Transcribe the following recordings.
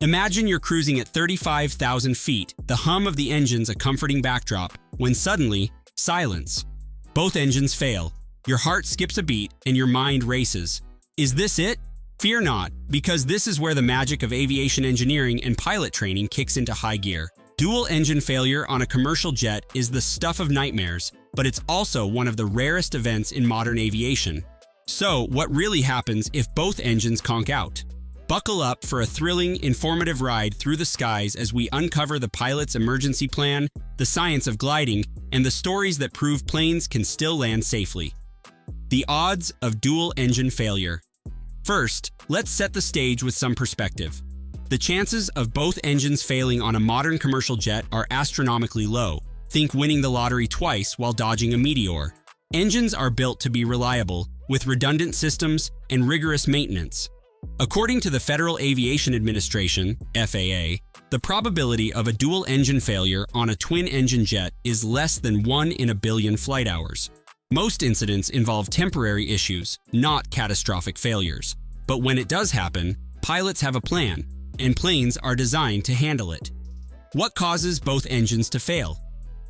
Imagine you're cruising at 35,000 feet, the hum of the engines a comforting backdrop, when suddenly, silence. Both engines fail. Your heart skips a beat and your mind races. Is this it? Fear not, because this is where the magic of aviation engineering and pilot training kicks into high gear. Dual engine failure on a commercial jet is the stuff of nightmares, but it's also one of the rarest events in modern aviation. So, what really happens if both engines conk out? Buckle up for a thrilling, informative ride through the skies as we uncover the pilot's emergency plan, the science of gliding, and the stories that prove planes can still land safely. The odds of dual engine failure. First, let's set the stage with some perspective. The chances of both engines failing on a modern commercial jet are astronomically low. Think winning the lottery twice while dodging a meteor. Engines are built to be reliable, with redundant systems and rigorous maintenance. According to the Federal Aviation Administration, FAA, the probability of a dual engine failure on a twin-engine jet is less than 1 in a billion flight hours. Most incidents involve temporary issues, not catastrophic failures. But when it does happen, pilots have a plan, and planes are designed to handle it. What causes both engines to fail?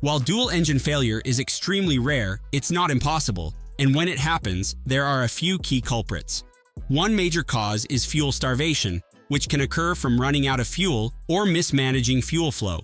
While dual engine failure is extremely rare, it's not impossible, and when it happens, there are a few key culprits. One major cause is fuel starvation, which can occur from running out of fuel or mismanaging fuel flow.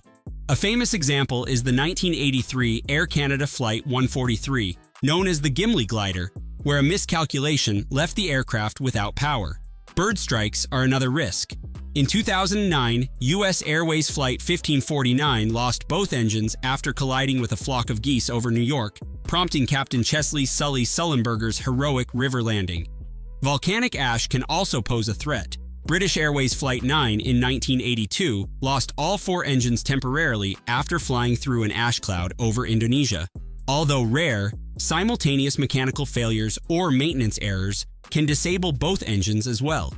A famous example is the 1983 Air Canada Flight 143, known as the Gimli glider, where a miscalculation left the aircraft without power. Bird strikes are another risk. In 2009, U.S. Airways Flight 1549 lost both engines after colliding with a flock of geese over New York, prompting Captain Chesley Sully Sullenberger's heroic river landing. Volcanic ash can also pose a threat. British Airways Flight 9 in 1982 lost all 4 engines temporarily after flying through an ash cloud over Indonesia. Although rare, simultaneous mechanical failures or maintenance errors can disable both engines as well.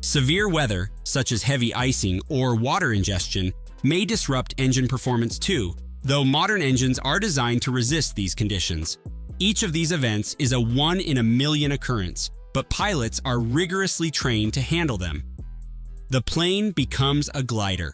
Severe weather, such as heavy icing or water ingestion, may disrupt engine performance too, though modern engines are designed to resist these conditions. Each of these events is a 1 in a million occurrence, but pilots are rigorously trained to handle them. The plane becomes a glider.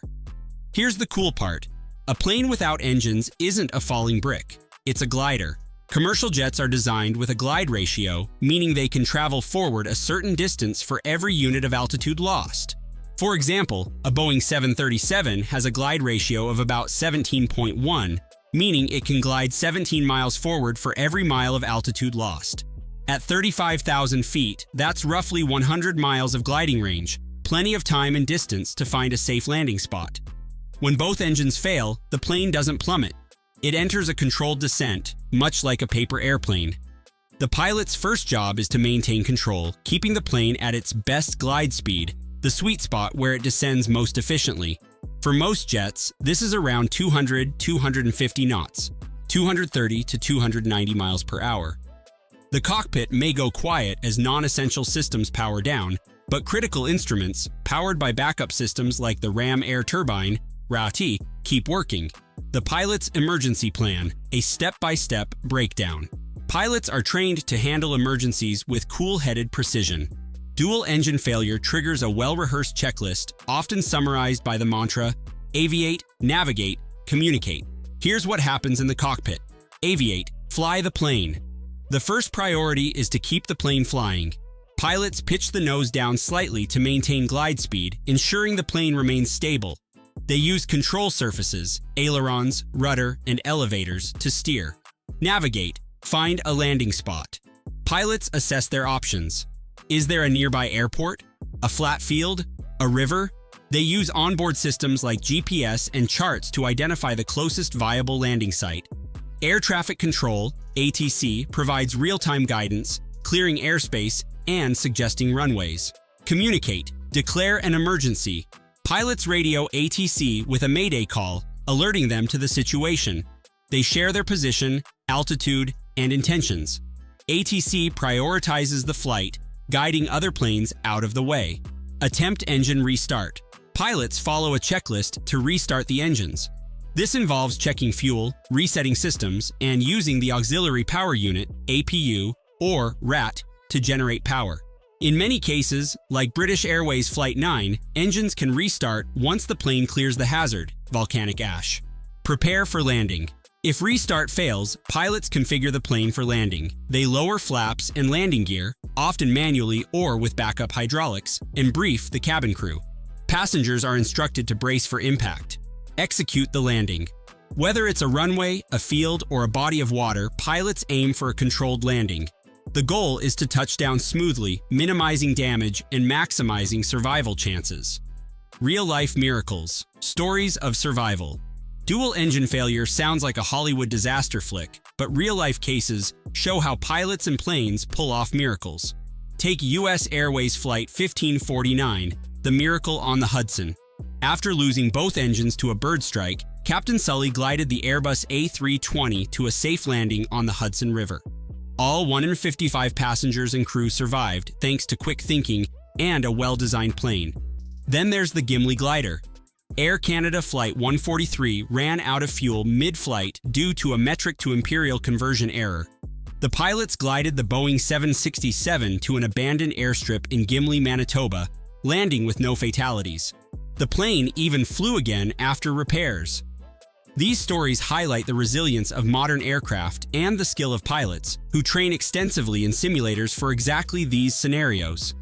Here's the cool part. A plane without engines isn't a falling brick. It's a glider. Commercial jets are designed with a glide ratio, meaning they can travel forward a certain distance for every unit of altitude lost. For example, a Boeing 737 has a glide ratio of about 17.1, meaning it can glide 17 miles forward for every mile of altitude lost. At 35,000 feet, that's roughly 100 miles of gliding range, plenty of time and distance to find a safe landing spot. When both engines fail, the plane doesn't plummet. It enters a controlled descent, much like a paper airplane. The pilot's first job is to maintain control, keeping the plane at its best glide speed, the sweet spot where it descends most efficiently. For most jets, this is around 200-250 knots, 230 to 290 miles per hour. The cockpit may go quiet as non-essential systems power down, but critical instruments, powered by backup systems like the Ram air turbine, RAT, keep working. The pilot's emergency plan, a step-by-step breakdown. Pilots are trained to handle emergencies with cool-headed precision. Dual engine failure triggers a well-rehearsed checklist, often summarized by the mantra, aviate, navigate, communicate. Here's what happens in the cockpit. Aviate, fly the plane. The first priority is to keep the plane flying. Pilots pitch the nose down slightly to maintain glide speed, ensuring the plane remains stable. They use control surfaces, ailerons, rudder, and elevators to steer. Navigate, find a landing spot. Pilots assess their options. Is there a nearby airport? A flat field? A river? They use onboard systems like GPS and charts to identify the closest viable landing site. Air traffic control, ATC, provides real-time guidance, clearing airspace, and suggesting runways. Communicate, declare an emergency. Pilots radio ATC with a mayday call, alerting them to the situation. They share their position, altitude, and intentions. ATC prioritizes the flight, guiding other planes out of the way. Attempt engine restart. Pilots follow a checklist to restart the engines. This involves checking fuel, resetting systems, and using the auxiliary power unit, APU, or RAT, to generate power. In many cases, like British Airways Flight 9, engines can restart once the plane clears the hazard, volcanic ash. Prepare for landing. If restart fails, pilots configure the plane for landing. They lower flaps and landing gear, often manually or with backup hydraulics, and brief the cabin crew. Passengers are instructed to brace for impact. Execute the landing. Whether it's a runway, a field, or a body of water, pilots aim for a controlled landing. The goal is to touch down smoothly, minimizing damage and maximizing survival chances. Real-life miracles. Stories of survival. Dual engine failure sounds like a Hollywood disaster flick, but real-life cases show how pilots and planes pull off miracles. Take U.S. Airways Flight 1549, the miracle on the Hudson. After losing both engines to a bird strike, Captain Sully glided the Airbus A320 to a safe landing on the Hudson River. All 155 passengers and crew survived thanks to quick thinking and a well-designed plane. Then there's the Gimli glider. Air Canada Flight 143 ran out of fuel mid-flight due to a metric to imperial conversion error. The pilots glided the Boeing 767 to an abandoned airstrip in Gimli, Manitoba, landing with no fatalities. The plane even flew again after repairs. These stories highlight the resilience of modern aircraft and the skill of pilots, who train extensively in simulators for exactly these scenarios.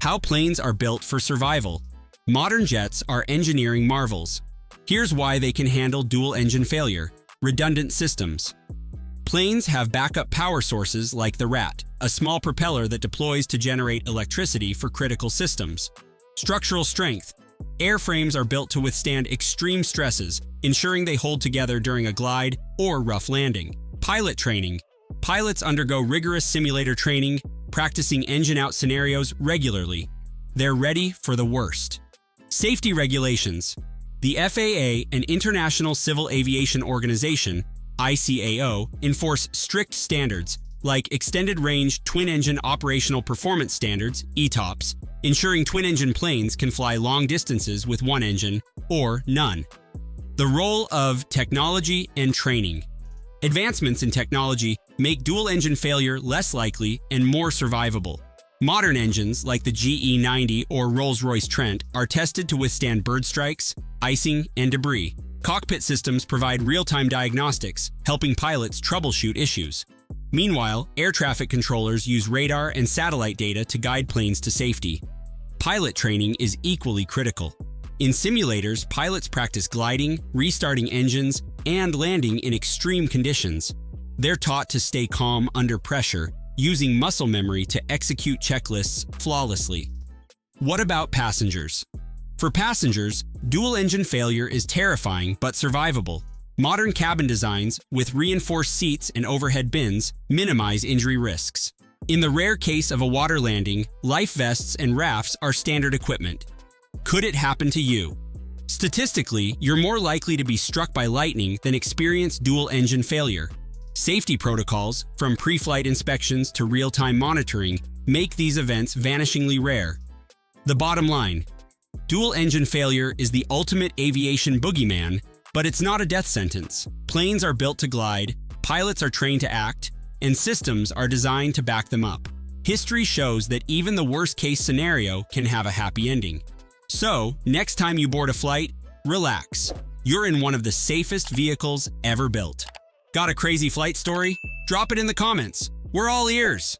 How planes are built for survival. Modern jets are engineering marvels. Here's why they can handle dual engine failure. Redundant systems. Planes have backup power sources like the RAT, a small propeller that deploys to generate electricity for critical systems. Structural strength. Airframes are built to withstand extreme stresses, ensuring they hold together during a glide or rough landing. Pilot training. Pilots undergo rigorous simulator training, practicing engine-out scenarios regularly. They're ready for the worst. Safety regulations. The FAA, an International Civil Aviation Organization, ICAO, enforce strict standards like Extended Range Twin-Engine Operational Performance Standards, ETOPS, ensuring twin-engine planes can fly long distances with one engine or none. The role of technology and training. Advancements in technology make dual engine failure less likely and more survivable. Modern engines, like the GE90 or Rolls-Royce Trent, are tested to withstand bird strikes, icing, and debris. Cockpit systems provide real-time diagnostics, helping pilots troubleshoot issues. Meanwhile, air traffic controllers use radar and satellite data to guide planes to safety. Pilot training is equally critical. In simulators, pilots practice gliding, restarting engines, and landing in extreme conditions. They're taught to stay calm under pressure, using muscle memory to execute checklists flawlessly. What about passengers? For passengers, dual engine failure is terrifying but survivable. Modern cabin designs, with reinforced seats and overhead bins, minimize injury risks. In the rare case of a water landing, life vests and rafts are standard equipment. Could it happen to you? Statistically, you're more likely to be struck by lightning than experience dual engine failure. Safety protocols, from pre-flight inspections to real-time monitoring, make these events vanishingly rare. The bottom line: dual engine failure is the ultimate aviation boogeyman, but it's not a death sentence. Planes are built to glide, pilots are trained to act, and systems are designed to back them up. History shows that even the worst-case scenario can have a happy ending. So, next time you board a flight, relax. You're in one of the safest vehicles ever built. Got a crazy flight story? Drop it in the comments. We're all ears.